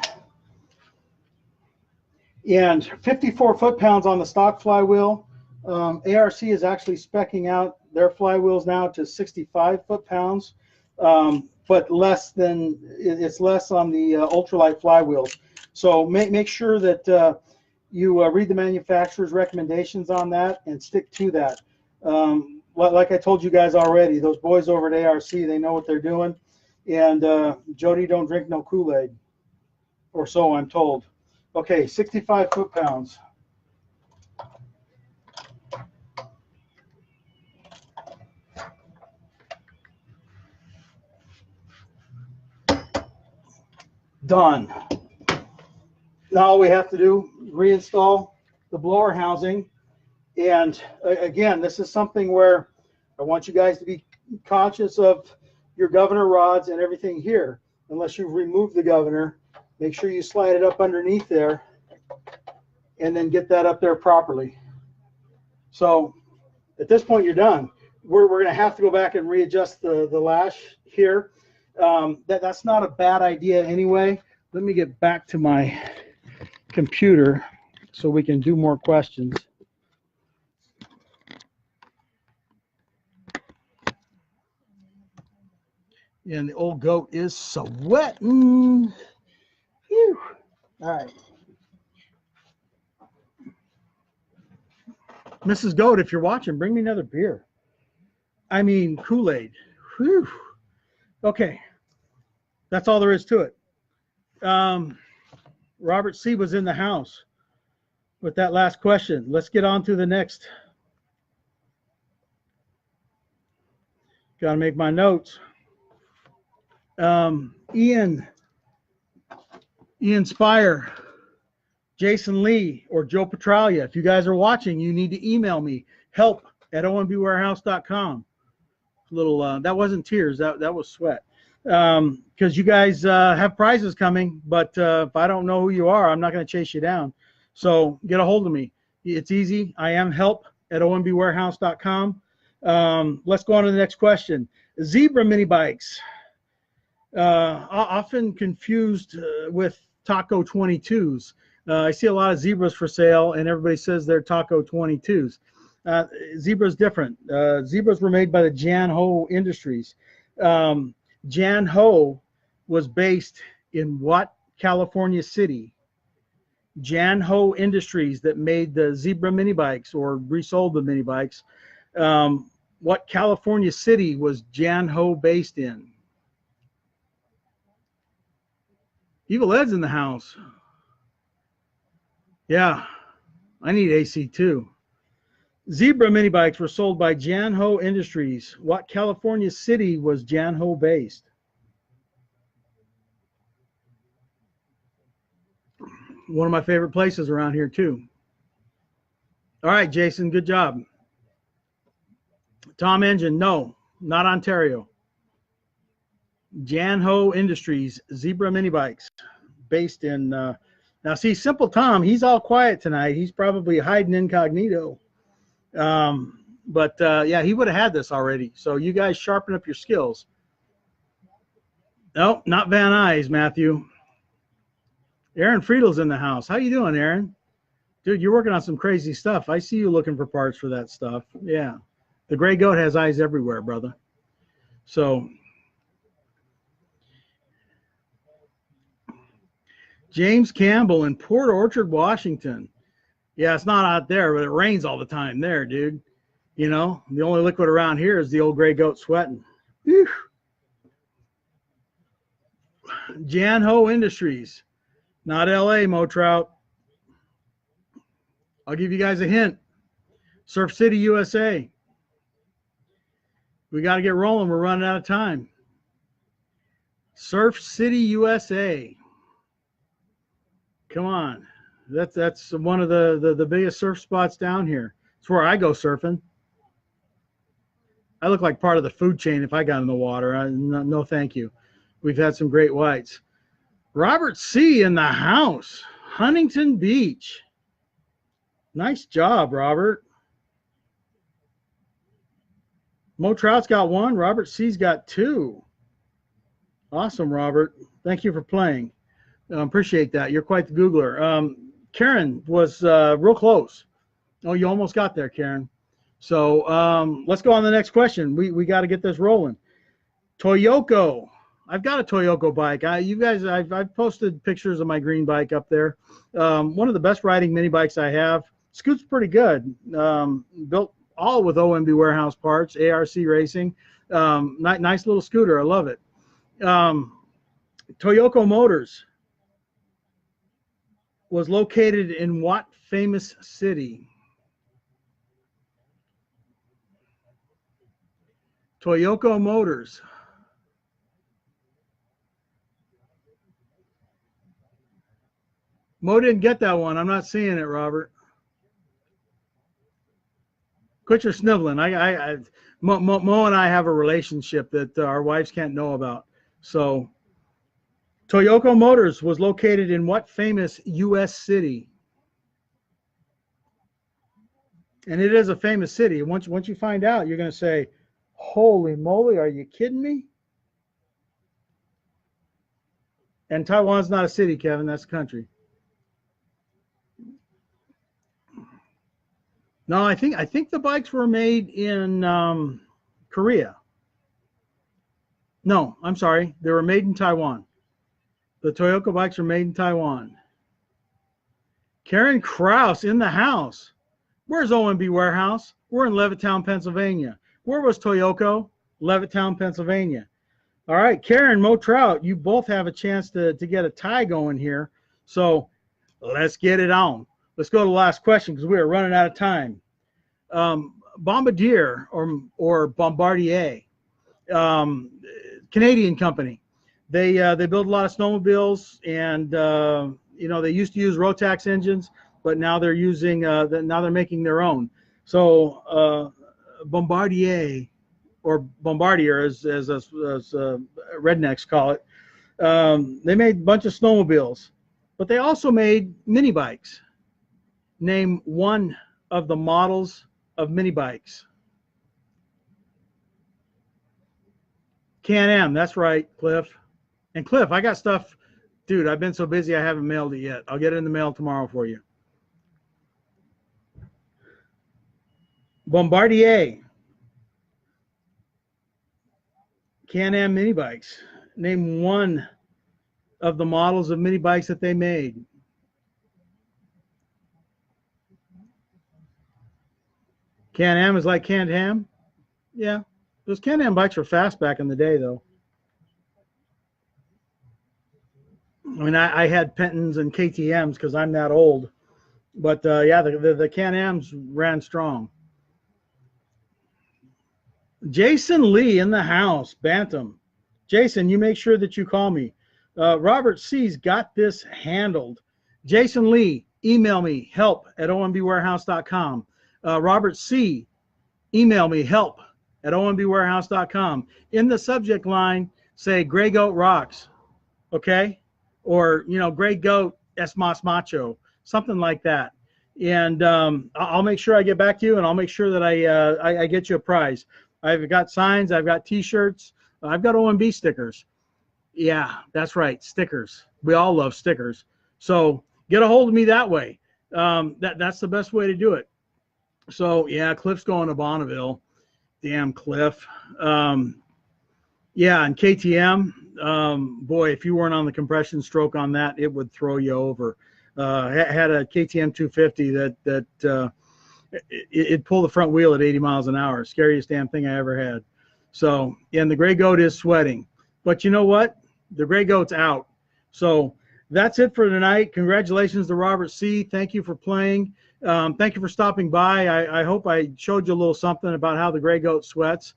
And 54 foot-pounds on the stock flywheel. ARC is actually speccing out their flywheels now to 65 foot-pounds, but less than, it's less on the ultralight flywheels. So make sure that you read the manufacturer's recommendations on that and stick to that. Like I told you guys already, those boys over at ARC, they know what they're doing. And Jody don't drink no Kool-Aid, or so I'm told. Okay, 65 foot-pounds. Done. Now all we have to do, reinstall the blower housing. And again, this is something where I want you guys to be conscious of your governor rods and everything here. Unless you've removed the governor, make sure you slide it up underneath there and then get that up there properly. So at this point, you're done. We're going to have to go back and readjust the lash here. That's not a bad idea anyway. Let me get back to my computer so we can do more questions. And the old goat is sweating. Phew. All right. Mrs. Goat, if you're watching, bring me another beer. I mean, Kool-Aid. Whew. Okay. That's all there is to it. Robert C. was in the house with that last question. Let's get on to the next. Got to make my notes. Ian Spire, Jason Lee, or Joe Petralia. If you guys are watching, you need to email me, help@ombwarehouse.com. Little that wasn't tears, that was sweat. Because you guys have prizes coming, but if I don't know who you are, I'm not going to chase you down. So get a hold of me. It's easy. I am help@ombwarehouse.com. Let's go on to the next question. Zebra mini bikes. Often confused with Taco 22s. I see a lot of Zebras for sale, and everybody says they're Taco 22s. Zebra's different. Zebras were made by the Jan Ho Industries. Jan Ho was based in what California city? Jan Ho Industries that made the Zebra mini bikes or resold the mini bikes. What California city was Jan Ho based in? Evil Ed's in the house. Yeah, I need AC too. Zebra mini bikes were sold by Jan Ho Industries. What California city was Jan Ho based? One of my favorite places around here too. All right, Jason, good job. Tom Engine, no, not Ontario. Janho Industries, Zebra mini bikes, based in, now see, Simple Tom, he's all quiet tonight. He's probably hiding incognito. Yeah, he would have had this already. So you guys sharpen up your skills. No, not Van Nuys, Matthew. Aaron Friedel's in the house. How you doing, Aaron? Dude, you're working on some crazy stuff. I see you looking for parts for that stuff. Yeah. The gray goat has eyes everywhere, brother. So James Campbell in Port Orchard, Washington. Yeah, it's not out there, but it rains all the time there, dude. You know, the only liquid around here is the old gray goat sweating. Whew. Janho Industries, not LA, Mo Trout. I'll give you guys a hint. Surf City, USA. We got to get rolling. We're running out of time. Surf City, USA. Come on. That's one of the biggest surf spots down here. It's where I go surfing. I look like part of the food chain if I got in the water. No, thank you. We've had some great whites. Robert C. in the house. Huntington Beach. Nice job, Robert. Mo Trout's got one. Robert C.'s got two. Awesome, Robert. Thank you for playing. Appreciate that. You're quite the Googler. Karen was real close. Oh, you almost got there, Karen. So let's go on to the next question. We got to get this rolling. Toyoko. I've got a Toyoko bike. I've posted pictures of my green bike up there. One of the best riding mini bikes I have. Scoots pretty good. Built all with OMB Warehouse parts, ARC Racing. Nice little scooter. I love it. Toyoko Motors was located in what famous city? Toyoko Motors. Mo didn't get that one. I'm not seeing it, Robert. Quit your sniveling. Mo and I have a relationship that our wives can't know about. So, Toyoko Motors was located in what famous U.S. city? And it is a famous city. Once you find out, you're going to say, holy moly, are you kidding me? And Taiwan's not a city, Kevin. That's a country. No, I think the bikes were made in Korea. No, I'm sorry. They were made in Taiwan. The Toyoko bikes are made in Taiwan. Karen Kraus in the house. Where's OMB Warehouse? We're in Levittown, Pennsylvania. Where was Toyoko? Levittown, Pennsylvania. All right, Karen, Mo Trout, you both have a chance to get a tie going here. So let's get it on. Let's go to the last question because we are running out of time. Bombardier or Bombardier, Canadian company. They build a lot of snowmobiles, and they used to use Rotax engines, but now they're using now they're making their own. So Bombardier, or Bombardier as rednecks call it, they made a bunch of snowmobiles, but they also made mini bikes. Name one of the models of mini bikes. Can-Am, that's right, Cliff. And Cliff, I got stuff. Dude, I've been so busy I haven't mailed it yet. I'll get it in the mail tomorrow for you. Bombardier. Can-Am mini bikes. Name one of the models of mini bikes that they made. Can-Am is like canned ham? Yeah. Those Can-Am bikes were fast back in the day, though. I mean, I had Pentons and KTMs because I'm that old. But, yeah, the Can-Ams ran strong. Jason Lee in the house, Bantam. Jason, you make sure that you call me. Robert C's got this handled. Jason Lee, email me, help@ombwarehouse.com. Robert C., email me, help@ombwarehouse.com. In the subject line, say Gray Goat rocks, okay? Or, you know, Gray Goat es más macho, something like that. And I'll make sure I get back to you, and I'll make sure that I get you a prize. I've got signs, I've got T-shirts, I've got OMB stickers. Yeah, that's right, stickers. We all love stickers. So get a hold of me that way. That's the best way to do it. So yeah, Cliff's going to Bonneville. Damn Cliff. Yeah, and KTM. Boy, if you weren't on the compression stroke on that, it would throw you over. Had a KTM 250 that it pulled the front wheel at 80 miles an hour. Scariest damn thing I ever had. So, and the Gray Goat is sweating. But you know what? The Gray Goat's out. So that's it for tonight. Congratulations to Robert C. Thank you for playing. Thank you for stopping by. I hope I showed you a little something about how the Gray Goat sweats.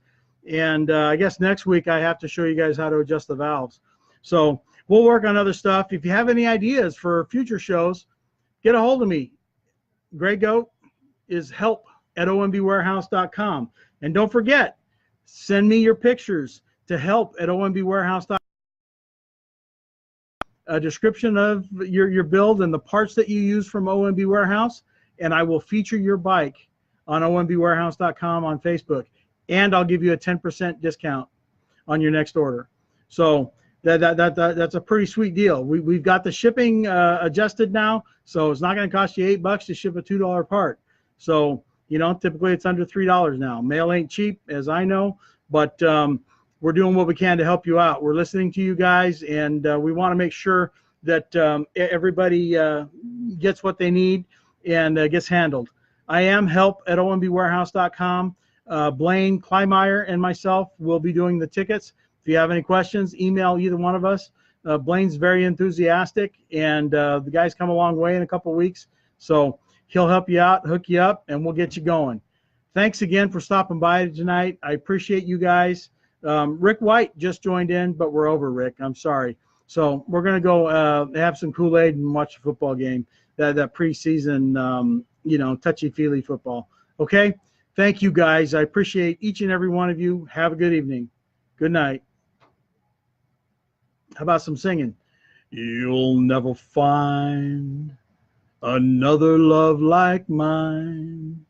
And I guess next week I have to show you guys how to adjust the valves. So we'll work on other stuff. If you have any ideas for future shows, get a hold of me. Gray Goat is help@ombwarehouse.com. And don't forget, send me your pictures to help@ombwarehouse.com. A description of your build and the parts that you use from OMB Warehouse, and I will feature your bike on ombwarehouse.com on Facebook, and I'll give you a 10% discount on your next order. So that's a pretty sweet deal. We've got the shipping adjusted now, so it's not going to cost you $8 to ship a $2 part. So, you know, typically it's under $3 now. Mail ain't cheap, as I know, but we're doing what we can to help you out. We're listening to you guys, and we want to make sure that everybody gets what they need and gets handled. I am help@ombwarehouse.com. Blaine Kleinmeyer and myself will be doing the tickets. If you have any questions, email either one of us. Blaine's very enthusiastic, and the guy's come a long way in a couple weeks. So he'll help you out, hook you up, and we'll get you going. Thanks again for stopping by tonight. I appreciate you guys. Rick White just joined in, but we're over, Rick. I'm sorry. So we're going to go have some Kool-Aid and watch a football game, that preseason, you know, touchy-feely football. Okay? Thank you, guys. I appreciate each and every one of you. Have a good evening. Good night. How about some singing? You'll never find another love like mine.